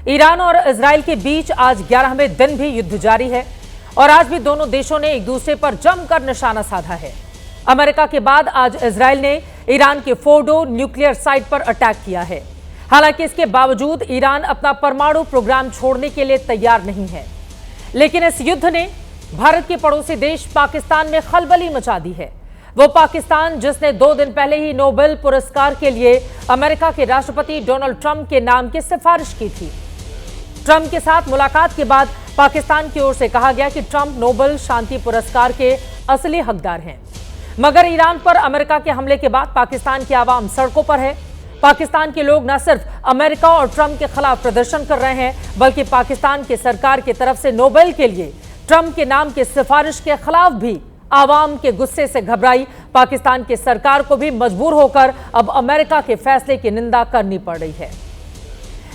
Iran और Israel के बीच आज 11वें दिन भी युद्ध जारी है और आज भी दोनों देशों ने एक दूसरे पर जमकर निशाना साधा है। अमेरिका के बाद आज इजराइल ने ईरान के फोर्डो न्यूक्लियर साइट पर अटैक किया है। हालांकि इसके बावजूद ईरान अपना परमाणु प्रोग्राम छोड़ने के लिए तैयार नहीं है, लेकिन इस युद्ध ने भारत के पड़ोसी देश पाकिस्तान में खलबली मचा दी है। वो पाकिस्तान जिसने 2 दिन पहले ही नोबेल पुरस्कार के लिए अमेरिका के राष्ट्रपति डोनाल्ड ट्रंप के नाम की सिफारिश की थी। ट्रंप के साथ मुलाकात के बाद पाकिस्तान की ओर से कहा गया कि ट्रंप नोबेल शांति पुरस्कार के असली हकदार हैं। मगर ईरान पर अमेरिका के हमले के बाद पाकिस्तान की आवाम सड़कों पर है। पाकिस्तान के लोग न सिर्फ अमेरिका और ट्रंप के खिलाफ प्रदर्शन कर रहे हैं, बल्कि पाकिस्तान की सरकार की तरफ से नोबेल के लिए ट्रंप के नाम की सिफारिश के खिलाफ भी आवाम के गुस्से से घबराई पाकिस्तान की सरकार को भी मजबूर होकर अब अमेरिका के फैसले की निंदा करनी पड़ रही है।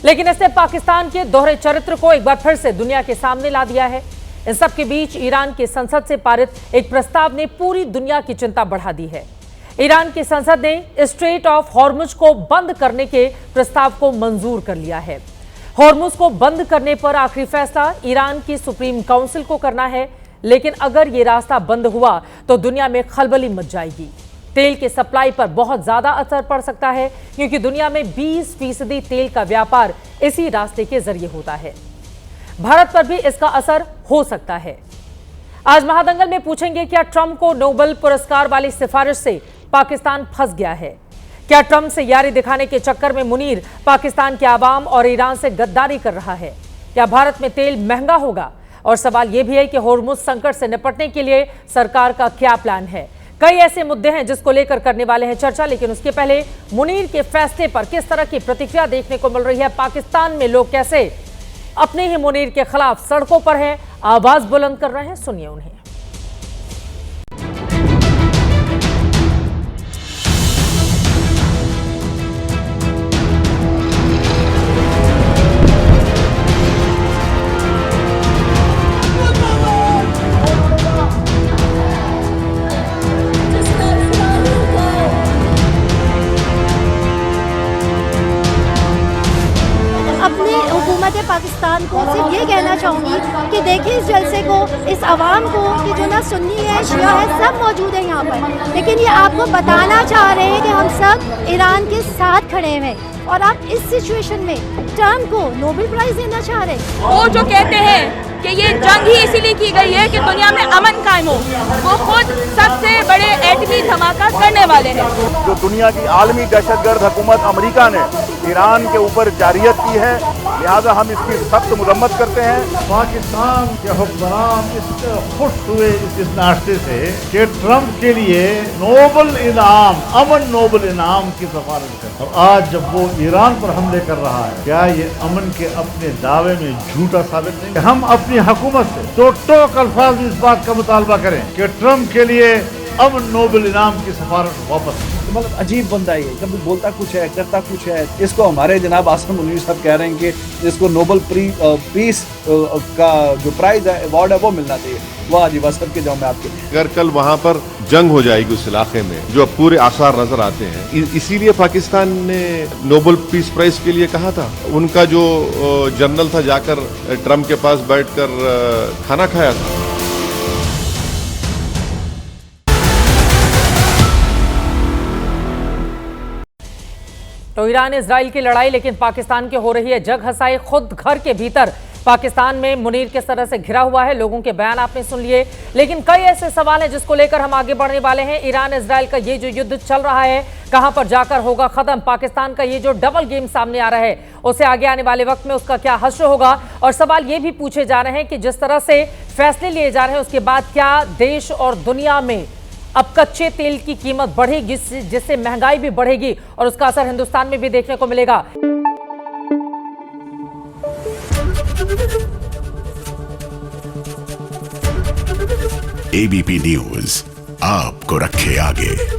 लेकिन इसने पाकिस्तान के दोहरे चरित्र को एक बार फिर से दुनिया के सामने ला दिया है। इन सब के बीच ईरान की संसद से पारित एक प्रस्ताव ने पूरी दुनिया की चिंता बढ़ा दी है। ईरान की संसद ने स्ट्रेट ऑफ हॉर्मुज को बंद करने के प्रस्ताव को मंजूर कर लिया है। हॉर्मुज को बंद करने पर आखिरी फैसला ईरान की सुप्रीम काउंसिल को करना है, लेकिन अगर ये रास्ता बंद हुआ तो दुनिया में खलबली मच जाएगी। तेल के सप्लाई पर बहुत ज्यादा असर पड़ सकता है, क्योंकि दुनिया में 20% तेल का व्यापार इसी रास्ते के जरिए होता है। भारत पर भी इसका असर हो सकता है। आज महादंगल में पूछेंगे, क्या ट्रंप को नोबेल पुरस्कार वाली सिफारिश से पाकिस्तान फंस गया है? क्या ट्रंप से यारी दिखाने के चक्कर में मुनीर पाकिस्तान के आवाम और ईरान से गद्दारी कर रहा है? क्या भारत में तेल महंगा होगा? और सवाल यह भी है कि हॉर्मुज संकट से निपटने के लिए सरकार का क्या प्लान है? कई ऐसे मुद्दे हैं जिसको लेकर करने वाले हैं चर्चा, लेकिन उसके पहले मुनीर के फैसले पर किस तरह की प्रतिक्रिया देखने को मिल रही है? पाकिस्तान में लोग कैसे अपने ही मुनीर के खिलाफ सड़कों पर हैं, आवाज बुलंद कर रहे हैं, सुनिए उन्हें। पाकिस्तान को सिर्फ ये कहना चाहूँगी कि देखिए इस जलसे को, इस आवाम को कि जो ना सुन्नी है, शिया है, सब मौजूद है यहाँ पर, लेकिन ये आपको बताना चाह रहे हैं कि हम सब ईरान के साथ खड़े हैं। और आप इस सिचुएशन में ट्रंप को नोबेल प्राइज देना चाह रहे हैं। वो जो कहते हैं कि ये जंग ही इसीलिए की गई है कि दुनिया में अमन कायम हो, वो खुद सबसे बड़े एटमी धमाका करने वाले हैं। जो दुनिया की आलमी दहशतगर्द हुकूमत अमेरिका ने ईरान के ऊपर जारियत की है, लिहाजा हम इसकी सख्त मजम्मत करते हैं। पाकिस्तान के हुक्मरान इससे खुश हुए इस नाश्ते से कि ट्रंप के लिए नोबेल इनाम, अमन नोबेल इनाम की सिफारिश है। और आज जब वो ईरान पर हमले कर रहा है, क्या ये अमन के अपने दावे में झूठा साबित नहीं? हम अपनी हुकूमत से टोक अल्फाज में इस बात का मुतालबा करें कि ट्रंप के लिए अमन नोबेल इनाम की सिफारिश वापस। मतलब अजीब बंदा है, कभी बोलता कुछ है, करता कुछ है। इसको हमारे जनाब आसम मुनीर साहब कह रहे हैं कि इसको नोबेल पीस का जो प्राइज है, अवार्ड है, वो मिलना चाहिए। वाह जी वाह, सबके जाऊँ मैं आपके। अगर कल वहाँ पर जंग हो जाएगी उस इलाके में, जो अब पूरे आसार नजर आते हैं, इसीलिए पाकिस्तान ने नोबेल पीस प्राइज के लिए कहा था। उनका जो जनरल था जाकर ट्रंप के पास बैठकर खाना खाया था। तो ईरान इजराइल की लड़ाई, लेकिन पाकिस्तान की हो रही है जग हंसाई। खुद घर के भीतर पाकिस्तान में मुनीर किस तरह से घिरा हुआ है, लोगों के बयान आपने सुन लिए, लेकिन कई ऐसे सवाल हैं जिसको लेकर हम आगे बढ़ने वाले हैं। ईरान इजराइल का ये जो युद्ध चल रहा है, कहां पर जाकर होगा खत्म? पाकिस्तान का ये जो डबल गेम सामने आ रहा है, उसे आगे आने वाले वक्त में उसका क्या हश्र होगा? और सवाल ये भी पूछे जा रहे हैं कि जिस तरह से फैसले लिए जा रहे हैं, उसके बाद क्या देश और दुनिया में अब कच्चे तेल की कीमत बढ़ेगी, जिससे महंगाई भी बढ़ेगी और उसका असर हिंदुस्तान में भी देखने को मिलेगा। एबीपी न्यूज आपको रखे आगे।